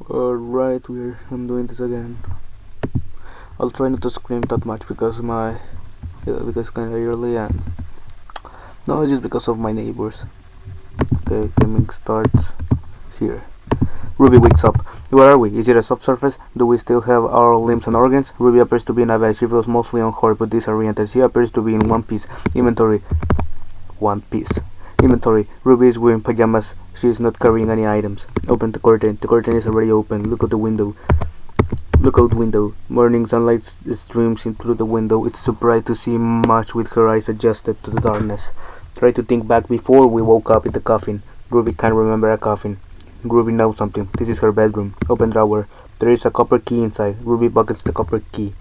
Alright, I'm doing this again. I'll try not to scream that much because because kinda early and no, it's just because of my neighbors. Okay, gaming starts here. Ruby wakes up. Where are we? Is it a subsurface? Do we still have our limbs and organs? Ruby appears to be in a bed. She feels mostly unhurt but disoriented. She appears to be in one piece. Inventory. One piece. Inventory. Ruby is wearing pajamas. She is not carrying any items. Open the curtain. The curtain is already open. Look at the window. Lookout window. Morning sunlight streams in through the window. It's too bright to see much with her eyes adjusted to the darkness. Try to think back before we woke up in the coffin. Ruby can't remember a coffin. Ruby knows something. This is her bedroom. Open drawer. There is a copper key inside. Ruby buckets the copper key.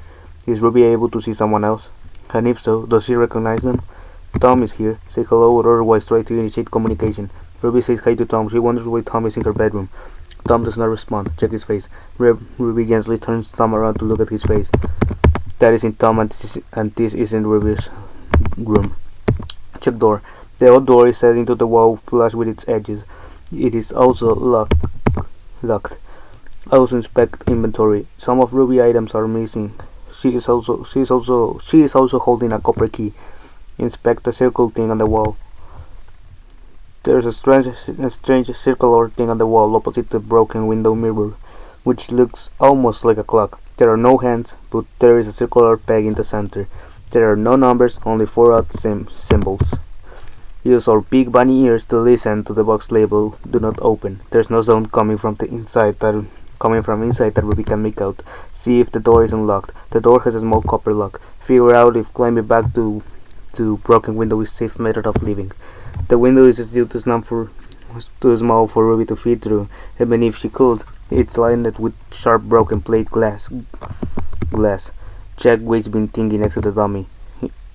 Is Ruby able to see someone else? And if so, does she recognize them? Tom is here. Say hello or otherwise try to initiate communication. Ruby says hi to Tom. She wonders why Tom is in her bedroom. Tom does not respond. Check his face. Ruby gently turns Tom around to look at his face. That isn't Tom and this isn't Ruby's room. Check door. The old door is set into the wall flush with its edges. It is also locked. Also inspect inventory. Some of Ruby items are missing. She is also holding a copper key. Inspect the circle thing on the wall. There's a strange circular thing on the wall opposite the broken window mirror, which looks almost like a clock. There are no hands, but there is a circular peg in the center. There are no numbers, only 4 odd symbols. Use our big bunny ears to listen to the box label "Do not open." There's no sound coming from inside that Ruby can make out. See if the door is unlocked. The door has a small copper lock. Figure out if climbing back to broken window is a safe method of leaving. The window is still too small for Ruby to fit through. Even if she could, it's lined with sharp broken plate glass. Check waste bin thingy next to the dummy.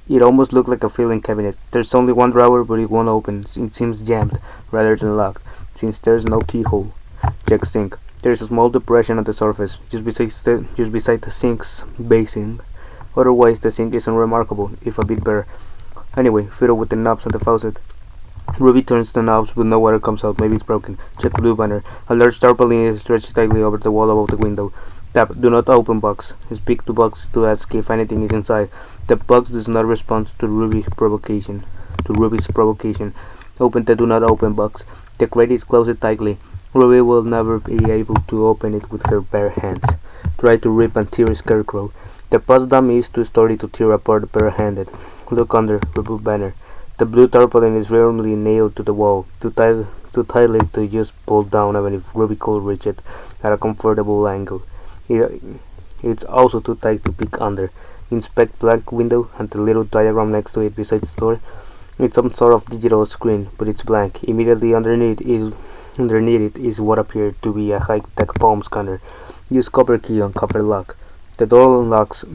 It almost looked like a filing cabinet. There's only one drawer, but it won't open. It seems jammed rather than locked, since there's no keyhole. Check sink. There's a small depression on the surface, just beside the sink's basin. Otherwise, the sink is unremarkable, if a bit bare. Anyway, fiddle with the knobs on the faucet. Ruby turns the knobs, but no water comes out. Maybe it's broken. Check blue banner. A large tarpaulin is stretched tightly over the wall above the window. Tap "Do not open" box. Speak to box to ask if anything is inside. The box does not respond to Ruby's provocation. Open the "Do not open" box. The crate is closed tightly. Ruby will never be able to open it with her bare hands. Try to rip and tear a scarecrow. The pause dummy is too sturdy to tear apart bare-handed. Look under. Remove banner. The blue tarpaulin is firmly nailed to the wall, too tightly to just pull down even if Ruby could reach it at a comfortable angle. It's also too tight to peek under. Inspect blank window and the little diagram next to it beside the door. It's some sort of digital screen, but it's blank. Immediately underneath it is what appeared to be a high-tech palm scanner. Use copper key on copper lock. The door unlocks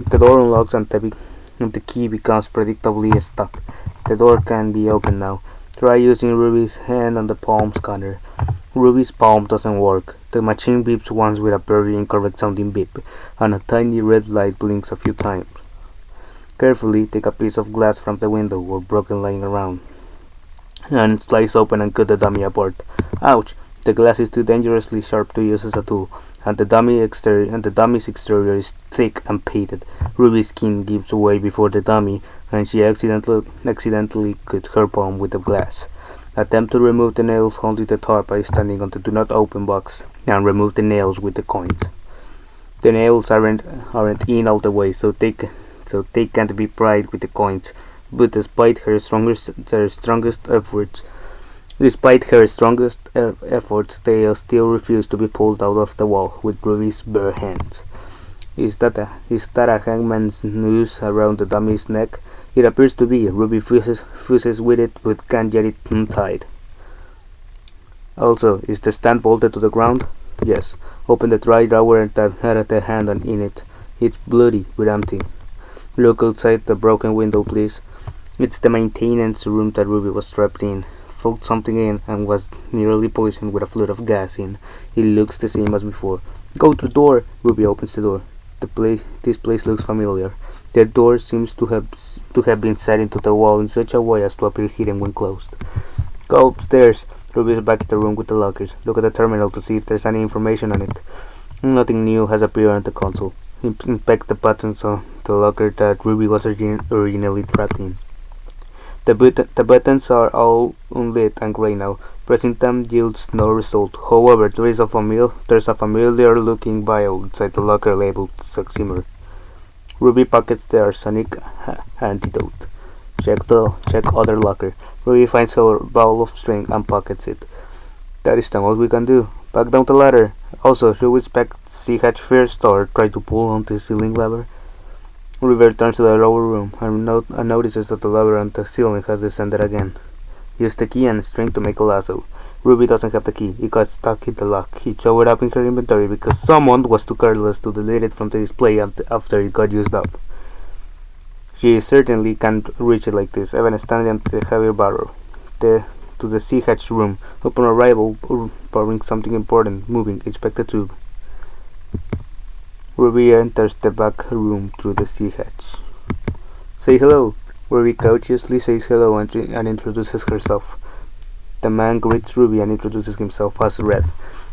and the key becomes predictably stuck. The door can be opened now. Try using Ruby's hand on the palm scanner. Ruby's palm doesn't work. The machine beeps once with a very incorrect sounding beep, and a tiny red light blinks a few times. Carefully take a piece of glass from the window or broken lying around, and slice open and cut the dummy apart. Ouch! The glass is too dangerously sharp to use as a tool, and the dummy's exterior is thick and painted. Ruby's skin gives way before the dummy, and she accidentally cut her palm with the glass. Attempt to remove the nails holding the tarp by standing on the "Do not open" box, and remove the nails with the coins. The nails aren't in all the way, so they can't be pried with the coins. But despite her strongest efforts, they still refuse to be pulled out of the wall with Ruby's bare hands. Is that a hangman's noose around the dummy's neck? It appears to be. Ruby fuses with it, but can't get it untied. Also, is the stand bolted to the ground? Yes. Open the dry drawer and had the hand in it. It's bloody, but empty. Look outside the broken window, please. It's the maintenance room that Ruby was trapped in. Fogged something in and was nearly poisoned with a flood of gas in. It looks the same as before. Go to the door! Ruby opens the door. This place looks familiar. The door seems to have been set into the wall in such a way as to appear hidden when closed. Go upstairs. Ruby is back in the room with the lockers. Look at the terminal to see if there's any information on it. Nothing new has appeared on the console. Inspect the buttons on the locker that Ruby was originally trapped in. The buttons are all unlit and grey now. Pressing them yields no result. However, there's a familiar-looking vial inside the locker labeled Suximer. Ruby pockets the arsenic antidote. Check other locker. Ruby finds a ball of string and pockets it. That is the most we can do. Back down the ladder. Also, should we inspect C-hatch first or try to pull on the ceiling lever? Ruby returns to the lower room and notices that the lever on the ceiling has descended again. Use the key and string to make a lasso. Ruby doesn't have the key. It got stuck in the lock. He threw it up in her inventory because someone was too careless to delete it from the display after it got used up. She certainly can't reach it like this, even standing on the heavy barrel. To the C-hatch room. Upon arrival, powering something important, moving, inspect the tube. Ruby enters the back room through the C-hatch. Say hello. Ruby courteously says hello and introduces herself. The man greets Ruby and introduces himself as Red.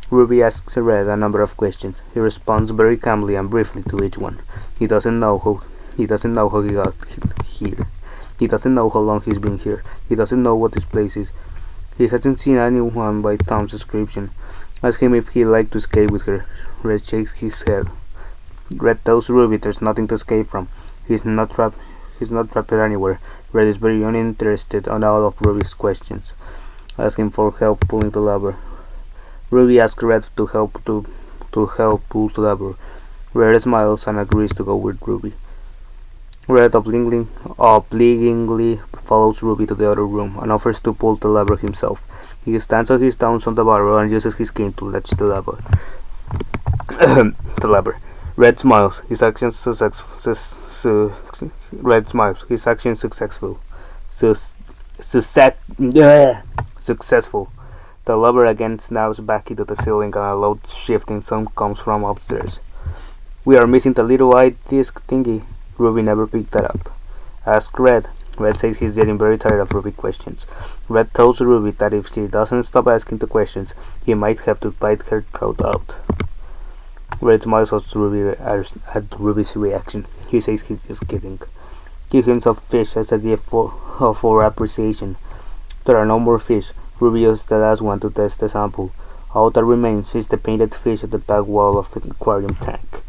Ruby asks Red a number of questions. He responds very calmly and briefly to each one. He doesn't know how he got here. He doesn't know how long he's been here. He doesn't know what this place is. He hasn't seen anyone by Tom's description. Ask him if he'd like to escape with her. Red shakes his head. Red tells Ruby there's nothing to escape from. He's not trapped anywhere. Red is very uninterested on all of Ruby's questions. Ask him for help pulling the lever. Ruby asks Red to help pull the lever. Red smiles and agrees to go with Ruby. Red obligingly follows Ruby to the other room and offers to pull the lever himself. He stands on his thumbs on the barrel and uses his cane to latch the lever. Red smiles. His actions successful. Successful. The lever again snaps back into the ceiling and a loud shifting sound comes from upstairs. We are missing the little eye disc thingy. Ruby never picked that up. Ask Red. Red says he's getting very tired of Ruby questions. Red tells Ruby that if she doesn't stop asking the questions, he might have to bite her throat out. Red smiles at Ruby's reaction. He says he's just kidding. Give him some fish as a gift for appreciation. There are no more fish. Ruby used the last one to test the sample. All that remains is the painted fish at the back wall of the aquarium tank.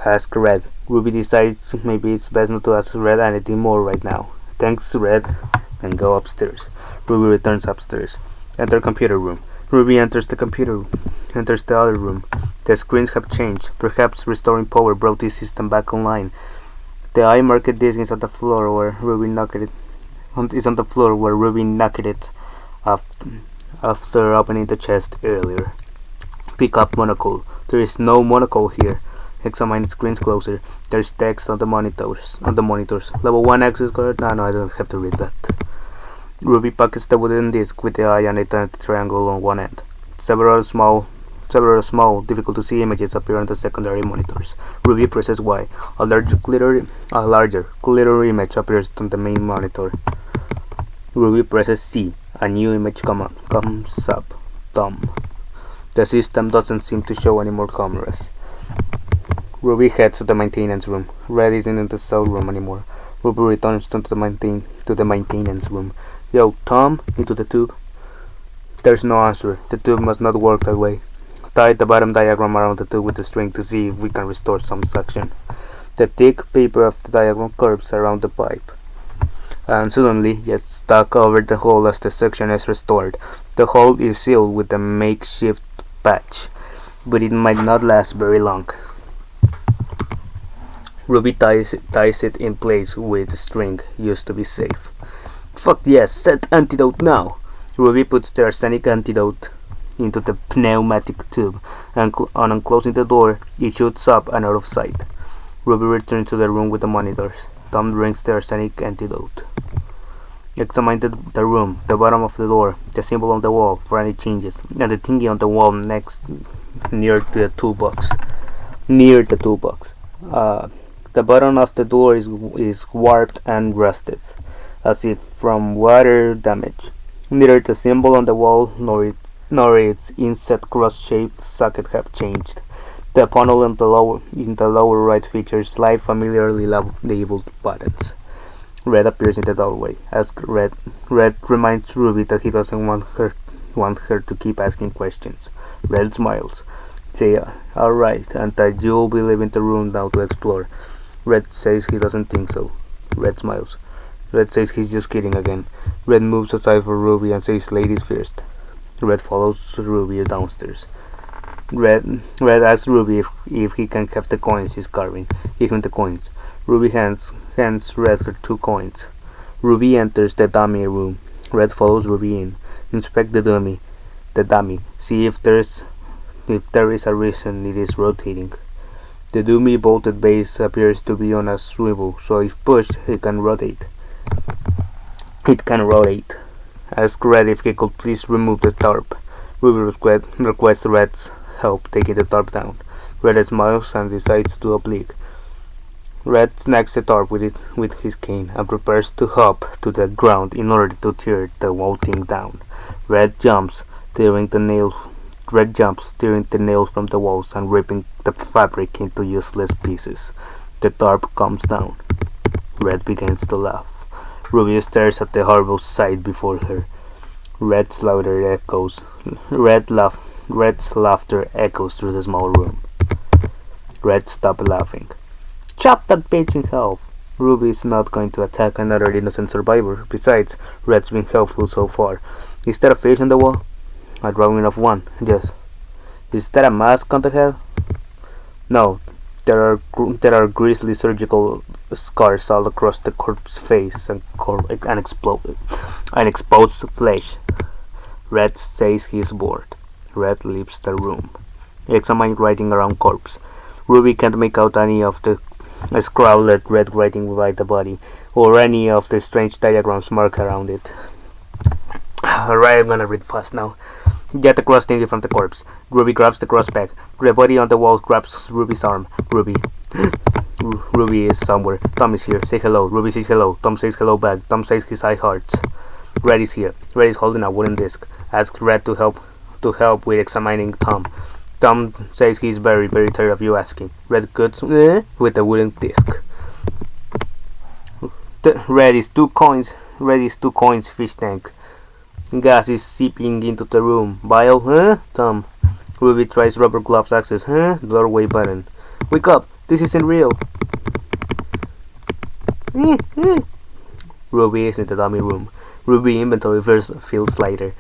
Ask Red. Ruby decides maybe it's best not to ask Red anything more right now. Thanks, Red, and go upstairs. Ruby returns upstairs. Enter computer room. Ruby enters the other room. The screens have changed. Perhaps restoring power brought this system back online. The eye-marked disc is on the floor where Ruby knocked it. After opening the chest earlier. Pick up monocle. There is no monocle here. Examine the screens closer. There's text on the monitors. Level 1 access card. No, I don't have to read that. Ruby pockets the wooden disc with the eye and a triangle on one end. Several small, difficult to see images appear on the secondary monitors. Ruby presses Y. A larger, clearer image appears on the main monitor. Ruby presses C. A new image comes up. Thumb. The system doesn't seem to show any more cameras. Ruby heads to the maintenance room. Red isn't in the cell room anymore. Ruby returns to the maintenance room. Yo, Tom, into the tube. There's no answer. The tube must not work that way. Tie the bottom diagram around the tube with the string to see if we can restore some suction. The thick paper of the diagram curves around the pipe and suddenly gets stuck over the hole as the suction is restored. The hole is sealed with a makeshift patch, but it might not last very long. Ruby ties it in place with string used to be safe. Fuck yes, set antidote now! Ruby puts the arsenic antidote into the pneumatic tube, and on unclosing the door, it shoots up and out of sight. Ruby returns to the room with the monitors. Tom drinks the arsenic antidote. Examine the room, the bottom of the door, the symbol on the wall for any changes, and the thingy on the wall near the toolbox. The bottom of the door is warped and rusted, as if from water damage. Neither the symbol on the wall nor its inset cross-shaped socket have changed. The panel in the lower right features slight familiarly labeled buttons. Red appears in the doorway. Red reminds Ruby that he doesn't want her to keep asking questions. Red smiles. Say, alright, and that you'll be leaving the room now to explore. Red says he doesn't think so. Red smiles. Red says he's just kidding again. Red moves aside for Ruby and says ladies first. Red follows Ruby downstairs. Red asks Ruby if he can have the coins he's carving. Give him the coins. Ruby hands Red her 2 coins. Ruby enters the dummy room. Red follows Ruby in. Inspect the dummy. See if there is a reason it is rotating. The dummy bolted base appears to be on a swivel, so if pushed, it can rotate. Ask Red if he could please remove the tarp. Ruby requests Red's help taking the tarp down. Red smiles and decides to oblique. Red snags the tarp with his cane and prepares to hop to the ground in order to tear the whole thing down. Red jumps, tearing the nails from the walls and ripping the fabric into useless pieces. The tarp comes down. Red begins to laugh. Ruby stares at the horrible sight before her. Red's laughter echoes through the small room. Red stops laughing. Chop that bitch in half! Ruby is not going to attack another innocent survivor. Besides, Red's been helpful so far. Is there a fish on the wall? A drawing of one, yes. Is that a mask on the head? No. There are grisly surgical scars all across the corpse's face and exposed flesh. Red says he is bored. Red leaves the room. Examine writing around corpse. Ruby can't make out any of the scrawled red writing by the body, or any of the strange diagrams marked around it. Alright, I'm gonna read fast now. Get the cross thingy from the corpse. Ruby grabs the cross back. The body on the wall grabs Ruby's arm. Ruby is somewhere. Tom is here. Say hello. Ruby says hello. Tom says hello back. Tom says his eye hurts. Red is here. Red is holding a wooden disc. Asks Red to help with examining Tom. Tom says he's very, very tired of you asking. Red goods with the wooden disc. Red is 2 coins. Fish tank. Gas is seeping into the room. Bile, huh? Tom. Ruby tries rubber gloves access, huh? Doorway button. Wake up! This isn't real! Ruby is in the dummy room. Ruby inventory feels lighter.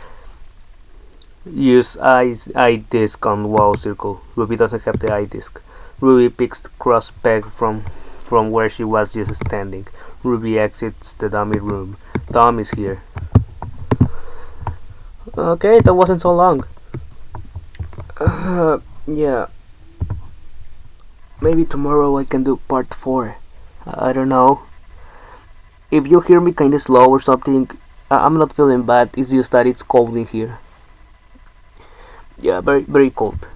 Use eye disc on wall circle. Ruby doesn't have the eye disc. Ruby picks the cross peg from where she was just standing. Ruby exits the dummy room. Tom is here. Okay, that wasn't so long. Yeah. Maybe tomorrow I can do part 4. I don't know. If you hear me kinda slow or something, I'm not feeling bad. It's just that it's cold in here. Yeah, very, very cold.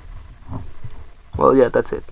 Well, yeah, that's it.